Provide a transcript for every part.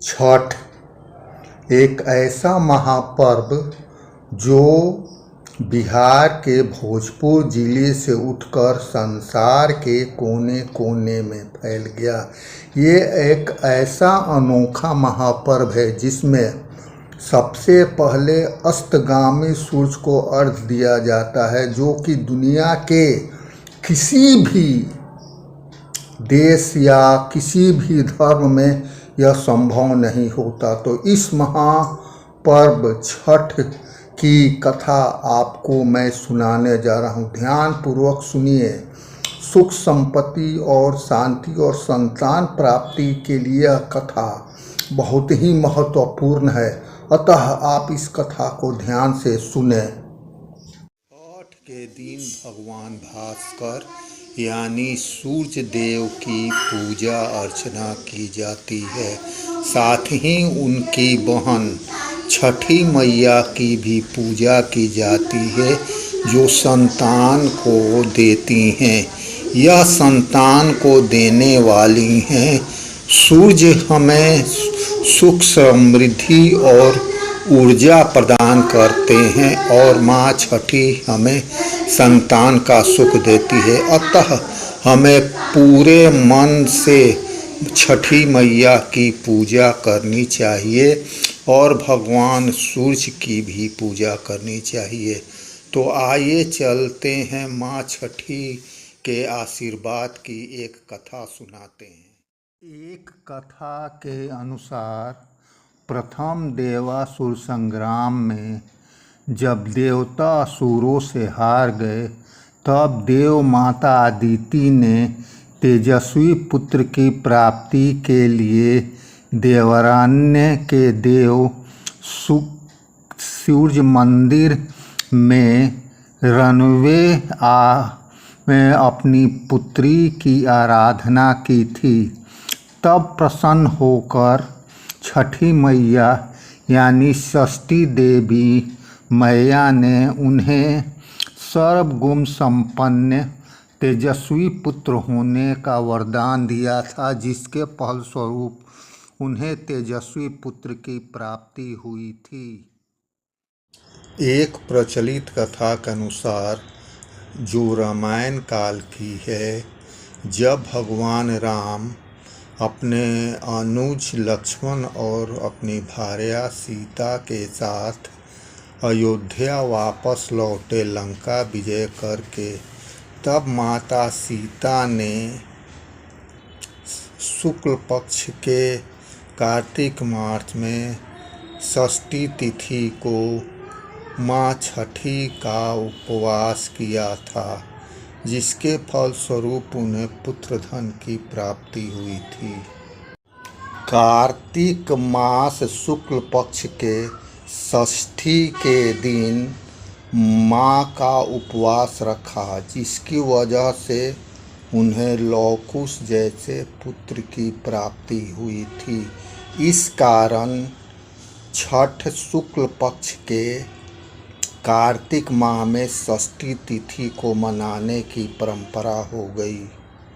छठ एक ऐसा महापर्व जो बिहार के भोजपुर जिले से उठकर संसार के कोने कोने में फैल गया। ये एक ऐसा अनोखा महापर्व है जिसमें सबसे पहले अस्तगामी सूरज को अर्घ्य दिया जाता है, जो कि दुनिया के किसी भी देश या किसी भी धर्म में यह संभव नहीं होता। तो इस महापर्व छठ की कथा आपको मैं सुनाने जा रहा हूँ। ध्यानपूर्वक सुनिए। सुख संपत्ति और शांति और संतान प्राप्ति के लिए यह कथा बहुत ही महत्वपूर्ण है, अतः आप इस कथा को ध्यान से सुने। छठ के दिन भगवान भास्कर यानी सूर्य देव की पूजा अर्चना की जाती है। साथ ही उनकी बहन छठी मैया की भी पूजा की जाती है, जो संतान को देती हैं। यह संतान को देने वाली हैं। सूर्य हमें सुख समृद्धि और ऊर्जा प्रदान करते हैं और माँ छठी हमें संतान का सुख देती है। अतः हमें पूरे मन से छठी मैया की पूजा करनी चाहिए और भगवान सूर्य की भी पूजा करनी चाहिए। तो आइए चलते हैं, माँ छठी के आशीर्वाद की एक कथा सुनाते हैं। एक कथा के अनुसार प्रथम देवासुर संग्राम में जब देवता असुरों से हार गए, तब देव माता अदिति ने तेजस्वी पुत्र की प्राप्ति के लिए देवारण्य के देव सूर्य मंदिर में रणवे में अपनी पुत्री की आराधना की थी। तब प्रसन्न होकर छठी मैया यानी षष्ठी देवी मैया ने उन्हें सर्वगुण संपन्न तेजस्वी पुत्र होने का वरदान दिया था, जिसके फलस्वरूप उन्हें तेजस्वी पुत्र की प्राप्ति हुई थी। एक प्रचलित कथा के अनुसार, जो रामायण काल की है, जब भगवान राम अपने अनुज लक्ष्मण और अपनी भार्या सीता के साथ अयोध्या वापस लौटे लंका विजय करके, तब माता सीता ने शुक्ल पक्ष के कार्तिक मास में षष्ठी तिथि को माँ छठी का उपवास किया था, जिसके फलस्वरूप उन्हें पुत्र धन की प्राप्ति हुई थी। कार्तिक मास शुक्ल पक्ष के षष्ठी के दिन माँ का उपवास रखा, जिसकी वजह से उन्हें लवकुश जैसे पुत्र की प्राप्ति हुई थी। इस कारण छठ शुक्ल पक्ष के कार्तिक माह में षष्ठी तिथि को मनाने की परंपरा हो गई।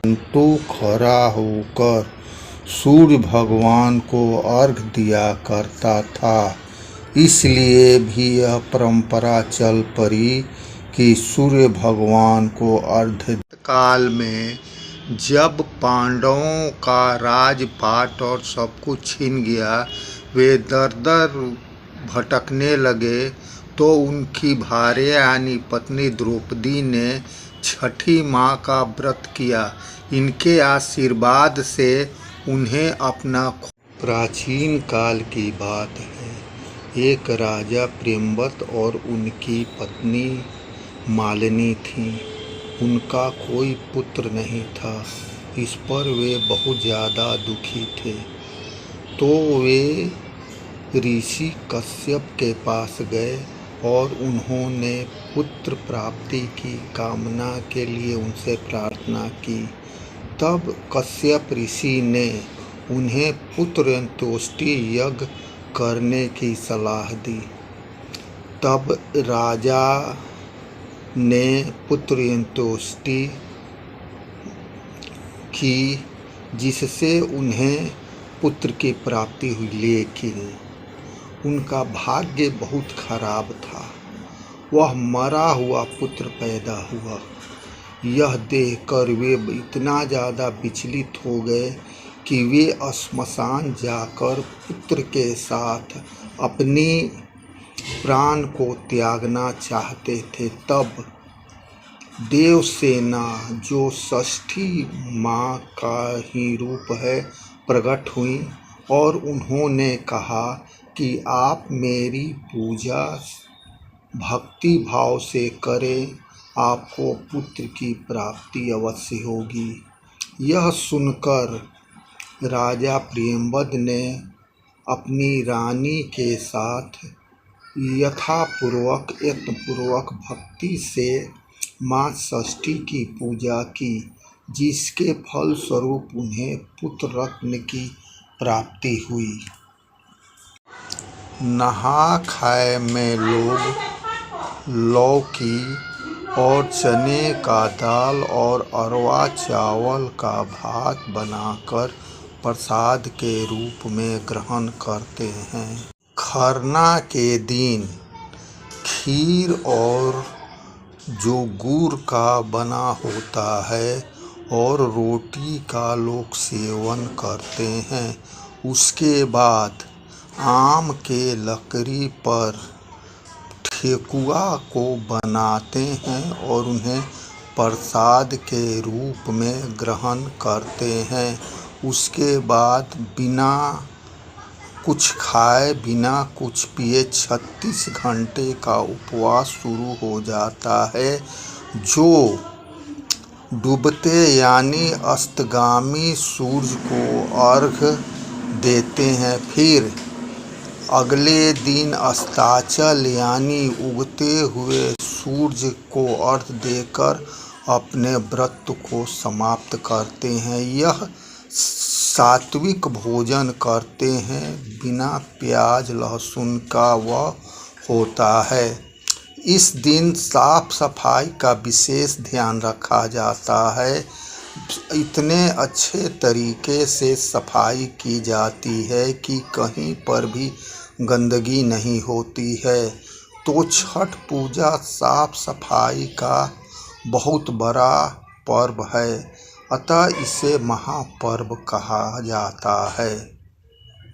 किंतु खड़ा होकर सूर्य भगवान को अर्घ्य दिया करता था, इसलिए भी यह परंपरा चल पड़ी कि सूर्य भगवान को अर्घ्य। काल में जब पांडवों का राजपाट और सब कुछ छिन गया, वे दर दर भटकने लगे, तो उनकी भार्या यानी पत्नी द्रौपदी ने छठी माँ का व्रत किया। इनके आशीर्वाद से उन्हें अपना। प्राचीन काल की बात है, एक राजा प्रेमव्रत और उनकी पत्नी मालिनी थी। उनका कोई पुत्र नहीं था। इस पर वे बहुत ज़्यादा दुखी थे। तो वे ऋषि कश्यप के पास गए और उन्होंने पुत्र प्राप्ति की कामना के लिए उनसे प्रार्थना की। तब कश्यप ऋषि ने उन्हें पुत्र अंत्येष्टि यज्ञ करने की सलाह दी। तब राजा ने पुत्र अंत्येष्टि की, जिससे उन्हें पुत्र की प्राप्ति हुई, लेकिन उनका भाग्य बहुत खराब था। वह मरा हुआ पुत्र पैदा हुआ। यह देखकर वे इतना ज़्यादा विचलित हो गए कि वे श्मशान जाकर पुत्र के साथ अपनी प्राण को त्यागना चाहते थे। तब देवसेना, जो षष्ठी माँ का ही रूप है, प्रकट हुई और उन्होंने कहा कि आप मेरी पूजा भक्ति भाव से करें, आपको पुत्र की प्राप्ति अवश्य होगी। यह सुनकर राजा प्रियंवद ने अपनी रानी के साथ यत्नपूर्वक भक्ति से माँ षष्ठी की पूजा की, जिसके फलस्वरूप उन्हें पुत्र रत्न की प्राप्ति हुई। नहा खाए में लोग लौकी और चने का दाल और अरवा चावल का भात बनाकर प्रसाद के रूप में ग्रहण करते हैं। खरना के दिन खीर और जो गुड़ का बना होता है और रोटी का लोग सेवन करते हैं। उसके बाद आम के लकड़ी पर ठेकुआ को बनाते हैं और उन्हें प्रसाद के रूप में ग्रहण करते हैं। उसके बाद बिना कुछ खाए, बिना कुछ पिए 36 घंटे का उपवास शुरू हो जाता है, जो डूबते यानी अस्तगामी सूर्य को अर्घ्य देते हैं। फिर अगले दिन अस्ताचल यानी उगते हुए सूर्य को अर्घ्य देकर अपने व्रत को समाप्त करते हैं। यह सात्विक भोजन करते हैं, बिना प्याज लहसुन का वह होता है। इस दिन साफ सफाई का विशेष ध्यान रखा जाता है। इतने अच्छे तरीके से सफाई की जाती है कि कहीं पर भी गंदगी नहीं होती है। तो छठ पूजा साफ सफाई का बहुत बड़ा पर्व है, अतः इसे महापर्व कहा जाता है।